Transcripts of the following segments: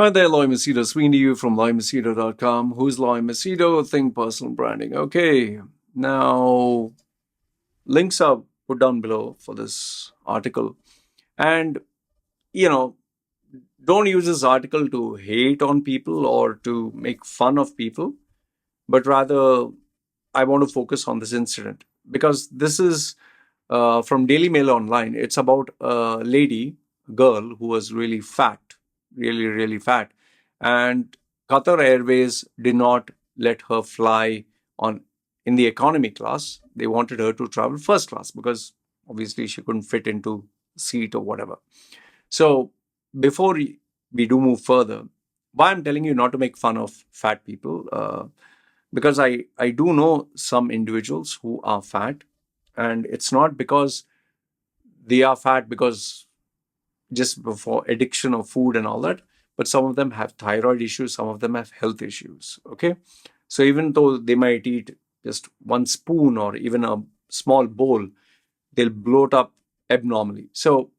Hi there, Loy Machedo. Sweeney to you from LoyMachedo.com. Who's Loy Machedo? Think personal branding. Okay, now links are put down below for this article. And, you know, don't use this article to hate on people or to make fun of people, but rather I want to focus on this incident because this is from Daily Mail Online. It's about a lady, girl who was really fat, really, really fat. And Qatar Airways did not let her fly on in the economy class. They wanted her to travel first class because obviously she couldn't fit into seat or whatever. So before we do move further, why I'm telling you not to make fun of fat people, because I do know some individuals who are fat, and it's not because they are fat because just for addiction of food and all that, but some of them have thyroid issues, some of them have health issues. Okay, so even though they might eat just one spoon or even a small bowl, they'll bloat up abnormally. So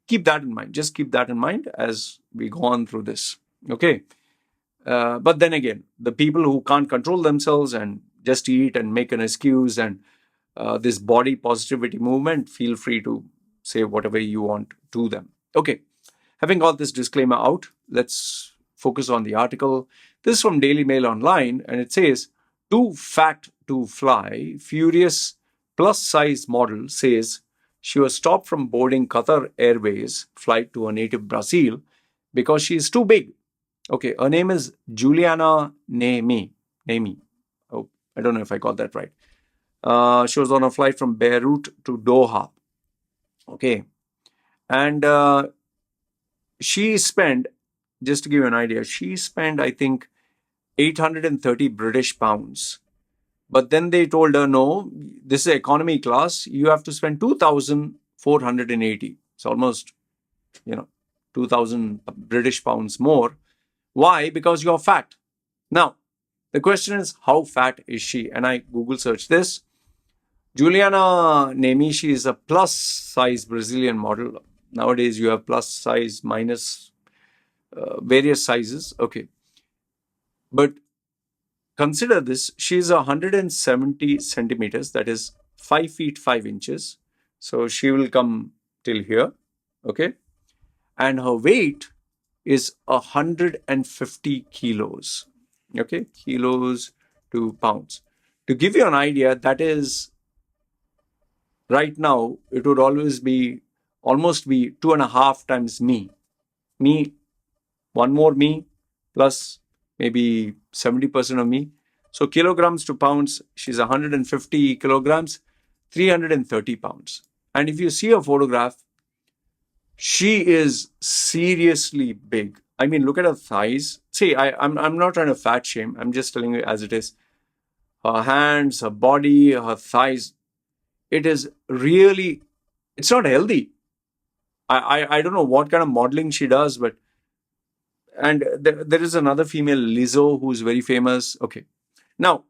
keep that in mind. Just keep that in mind as we go on through this. Okay. But then again, the people who can't control themselves and just eat and make an excuse and this body positivity movement, feel free to say whatever you want to them. Okay. Having got this disclaimer out, let's focus on the article. This is from Daily Mail Online, and it says, too fat to fly, furious plus size model says she was stopped from boarding Qatar Airways flight to her native Brazil because she is too big. Okay, her name is Juliana Nehme. Nehme. Oh, I don't know if I got that right. She was on a flight from Beirut to Doha. Okay, and she spent, just to give you an idea, she spent, I think, 830 British pounds. But then they told her, no, this is economy class. You have to spend 2,480. It's almost, 2,000 British pounds more. Why? Because you're fat. Now, the question is, how fat is she? And I Google searched this. Juliana Nehme, she is a plus size Brazilian model. Nowadays, you have plus size, minus, various sizes. Okay. But consider this, she is 170 centimeters, that is 5 feet 5 inches. So she will come till here. Okay. And her weight is 150 kilos. Okay. Kilos to pounds. To give you an idea, that is right now, it would almost be 2.5 times me. Me, one more me, plus maybe 70% of me. So kilograms to pounds, she's 150 kilograms, 330 pounds. And if you see a photograph, she is seriously big. I mean, look at her thighs. See, I'm not trying to fat shame. I'm just telling you as it is. Her hands, her body, her thighs. It is really, it's not healthy. I don't know what kind of modeling she does, but and there is another female, Lizzo, who's very famous. Okay. Now,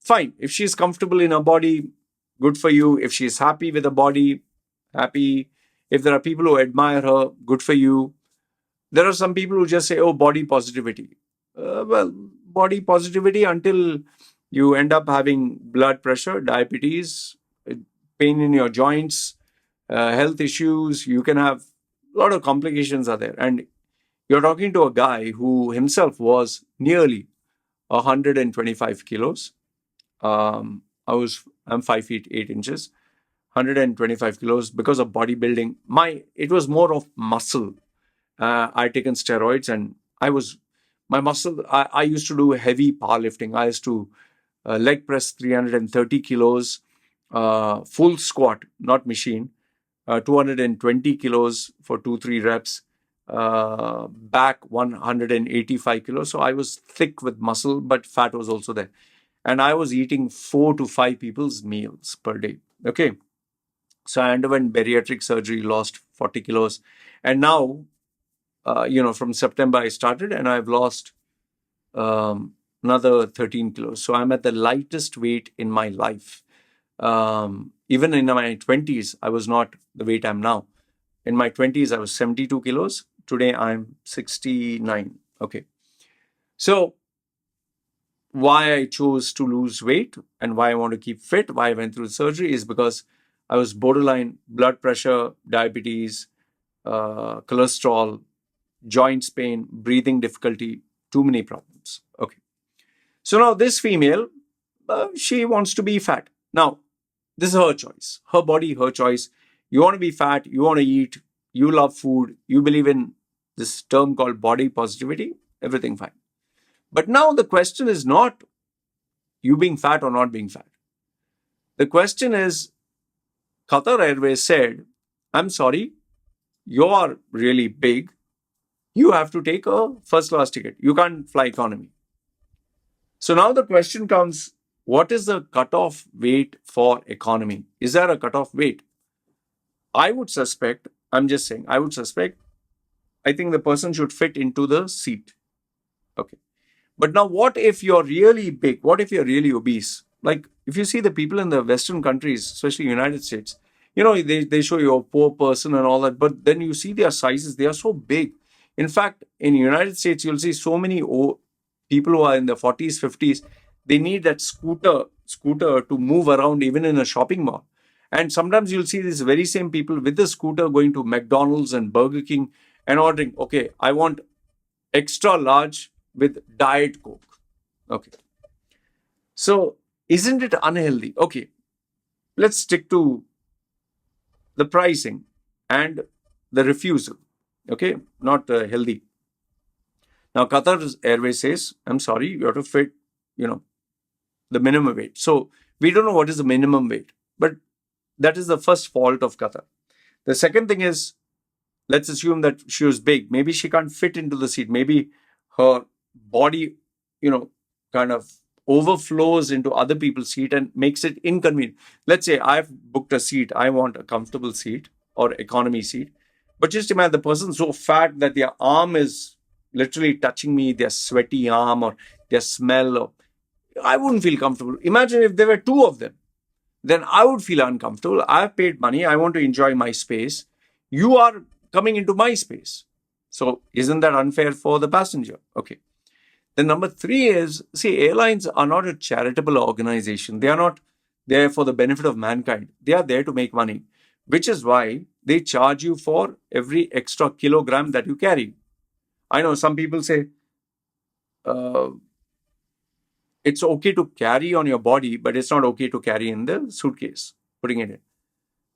fine. If she's comfortable in her body, good for you. If she's happy with her body, happy. If there are people who admire her, good for you. There are some people who just say, oh, body positivity. Well, body positivity until you end up having blood pressure, diabetes, pain in your joints, health issues. You can have a lot of complications are there. And you're talking to a guy who himself was nearly 125 kilos. I'm 5 feet 8 inches, 125 kilos because of bodybuilding. It was more of muscle. I'd taken steroids and my muscle. I used to do heavy powerlifting. I used to leg press 330 kilos, full squat, not machine, 220 kilos for 2-3 reps, back 185 kilos. So I was thick with muscle, but fat was also there. And I was eating 4 to 5 people's meals per day. Okay. So I underwent bariatric surgery, lost 40 kilos. And now, from September I started and I've lost another 13 kilos. So I'm at the lightest weight in my life. Even in my 20s, I was not the weight I'm now. In my 20s, I was 72 kilos. Today I'm 69. Okay. So why I chose to lose weight and why I want to keep fit, why I went through surgery is because I was borderline blood pressure, diabetes, cholesterol, joints pain, breathing difficulty, too many problems. Okay. So now this female, she wants to be fat. Now, this is her choice, her body, her choice. You want to be fat, you want to eat, you love food, you believe in this term called body positivity, everything fine. But now the question is not you being fat or not being fat. The question is Qatar Airways said, I'm sorry, you are really big. You have to take a first class ticket. You can't fly economy. So now the question comes, what is the cutoff weight for economy? Is there a cutoff weight? I would suspect, I'm just saying, I would suspect, I think the person should fit into the seat. Okay. But now, what if you're really big? What if you're really obese? Like, if you see the people in the Western countries, especially United States, they show you a poor person and all that, but then you see their sizes, they are so big. In fact, in United States, you'll see so many people who are in the 40s, 50s, they need that scooter to move around even in a shopping mall. And sometimes you'll see these very same people with the scooter going to McDonald's and Burger King and ordering, okay, I want extra large with Diet Coke. Okay. So, isn't it unhealthy? Okay. Let's stick to the pricing and the refusal. Okay. Not healthy. Now, Qatar Airways says, I'm sorry, you have to fit, the minimum weight. So, we don't know what is the minimum weight, but that is the first fault of Qatar. The second thing is, let's assume that she was big. Maybe she can't fit into the seat. Maybe her body, kind of overflows into other people's seat and makes it inconvenient. Let's say I've booked a seat. I want a comfortable seat or economy seat. But just imagine the person's so fat that their arm is literally touching me, their sweaty arm or their smell. Or I wouldn't feel comfortable. Imagine if there were two of them. Then I would feel uncomfortable. I've paid money. I want to enjoy my space. You are coming into my space. So isn't that unfair for the passenger? Okay. Then number three is, see, airlines are not a charitable organization. They are not there for the benefit of mankind. They are there to make money, which is why they charge you for every extra kilogram that you carry. I know some people say, uh, it's okay to carry on your body, but it's not okay to carry in the suitcase, putting it in.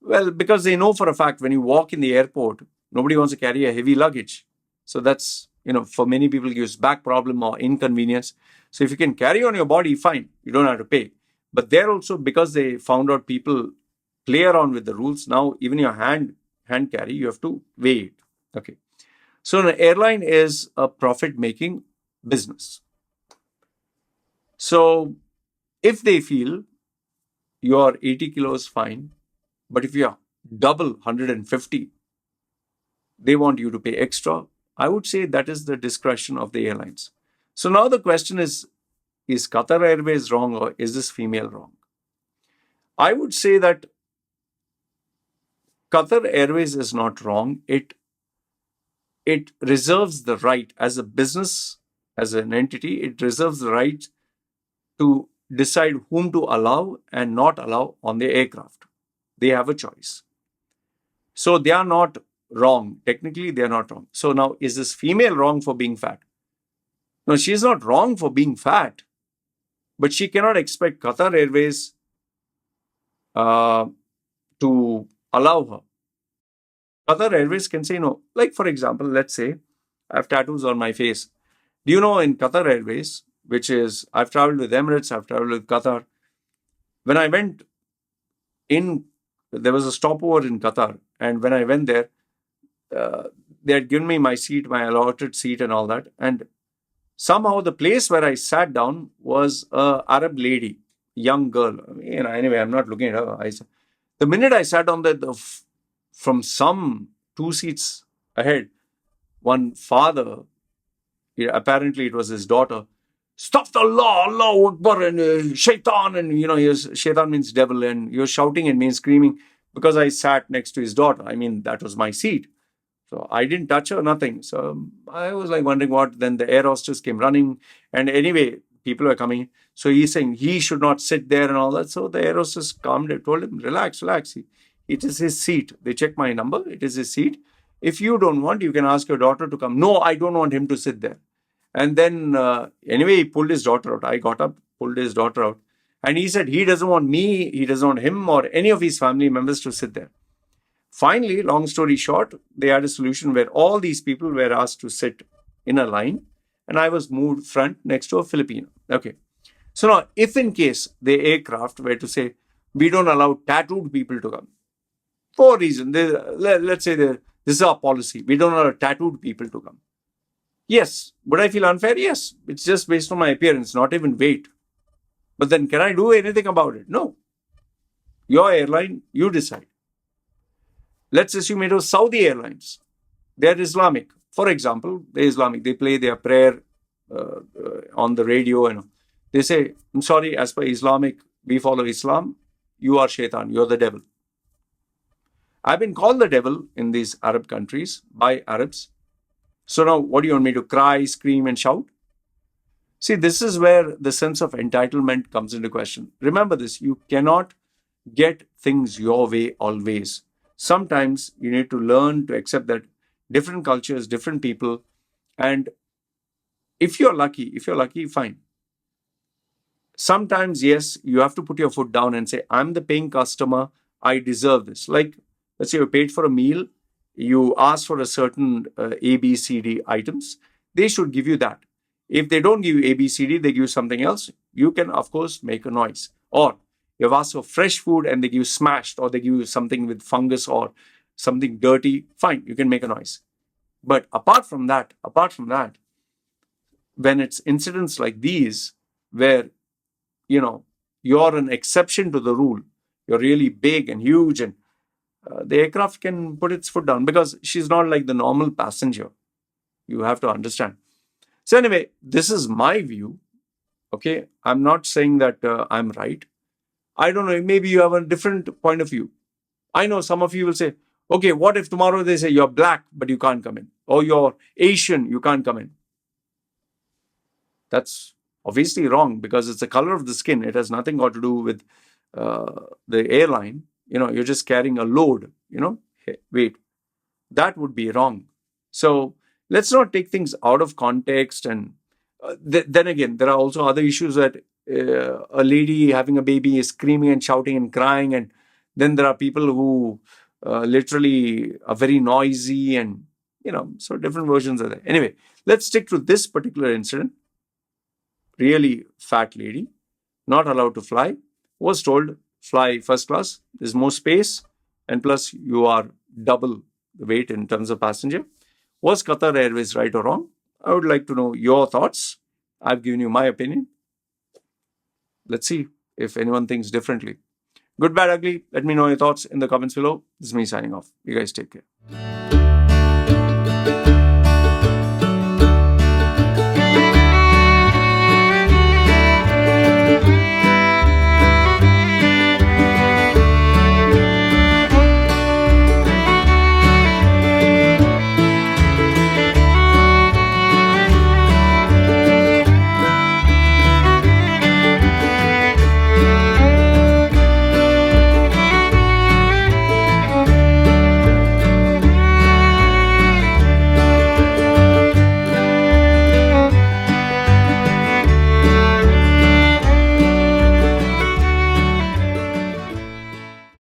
Well, because they know for a fact when you walk in the airport, nobody wants to carry a heavy luggage. So that's, for many people, gives back problem or inconvenience. So if you can carry on your body, fine, you don't have to pay. But there also, because they found out people play around with the rules, now even your hand carry, you have to weigh it. Okay. So an airline is a profit-making business. So if they feel you are 80 kilos, fine. But if you are double 150, they want you to pay extra. I would say that is the discretion of the airlines. So now the question is Qatar Airways wrong or is this female wrong? I would say that Qatar Airways is not wrong. It reserves the right as a business, as an entity, it reserves the right to decide whom to allow and not allow on the aircraft. They have a choice. So they are not wrong. Technically, they are not wrong. So now, is this female wrong for being fat? No, she is not wrong for being fat, but she cannot expect Qatar Airways to allow her. Qatar Airways can say no. Like, for example, let's say I have tattoos on my face. Do you know in Qatar Airways, which is, I've traveled with Emirates, I've traveled with Qatar. When I went in, there was a stopover in Qatar. And when I went there, they had given me my seat, my allotted seat and all that. And somehow the place where I sat down was an Arab lady, young girl. Anyway, I'm not looking at her. The minute I sat on from some 2 seats ahead, one father, apparently it was his daughter, stuffed Allah, Allahu Akbar, and Shaitan, and Shaitan means devil, and he was shouting at me and screaming because I sat next to his daughter. That was my seat. So I didn't touch her, nothing. So I was like wondering what. Then the air hostess came running, and anyway, people were coming. So he's saying he should not sit there and all that. So the air hostess calmed him, told him, relax, relax. It is his seat. They checked my number. It is his seat. If you don't want, you can ask your daughter to come. No, I don't want him to sit there. And then anyway, he pulled his daughter out. I got up, pulled his daughter out. And he said he doesn't want me, he doesn't want him or any of his family members to sit there. Finally, long story short, they had a solution where all these people were asked to sit in a line, and I was moved front next to a Filipino. Okay. So now, if in case the aircraft were to say, we don't allow tattooed people to come, for a reason, let's say this is our policy, we don't allow tattooed people to come. Yes. Would I feel unfair? Yes. It's just based on my appearance, not even weight. But then can I do anything about it? No. Your airline, you decide. Let's assume it was Saudi Airlines. They're Islamic. For example, they're Islamic. They play their prayer on the radio. And they say, I'm sorry, as per Islamic, we follow Islam. You are shaitan. You're the devil. I've been called the devil in these Arab countries by Arabs. So now, what do you want me to cry, scream, and shout? See, this is where the sense of entitlement comes into question. Remember this, you cannot get things your way always. Sometimes you need to learn to accept that different cultures, different people, and if you're lucky, fine. Sometimes, yes, you have to put your foot down and say, I'm the paying customer, I deserve this. Like, let's say you paid for a meal, you ask for a certain A, B, C, D items, they should give you that. If they don't give you A, B, C, D, they give you something else, you can, of course, make a noise. Or you've asked for fresh food and they give you smashed, or they give you something with fungus or something dirty, fine, you can make a noise. But apart from that, when it's incidents like these, where, you're an exception to the rule, you're really big and huge, and the aircraft can put its foot down because she's not like the normal passenger. You have to understand. So anyway, this is my view. Okay, I'm not saying that I'm right. I don't know, maybe you have a different point of view. I know some of you will say, okay, what if tomorrow they say you're black, but you can't come in? Or you're Asian, you can't come in. That's obviously wrong because it's the color of the skin. It has nothing got to do with the airline. You're just carrying a load, weight. That would be wrong. So let's not take things out of context. And then again, there are also other issues that a lady having a baby is screaming and shouting and crying. And then there are people who literally are very noisy and, so different versions are there. Anyway, let's stick to this particular incident. Really fat lady, not allowed to fly, was told, fly first class, there's more space, and plus you are double the weight in terms of passenger. Was Qatar Airways right or wrong? I would like to know your thoughts. I've given you my opinion. Let's see if anyone thinks differently. Good, bad, ugly. Let me know your thoughts in the comments below. This is me signing off. You guys take care.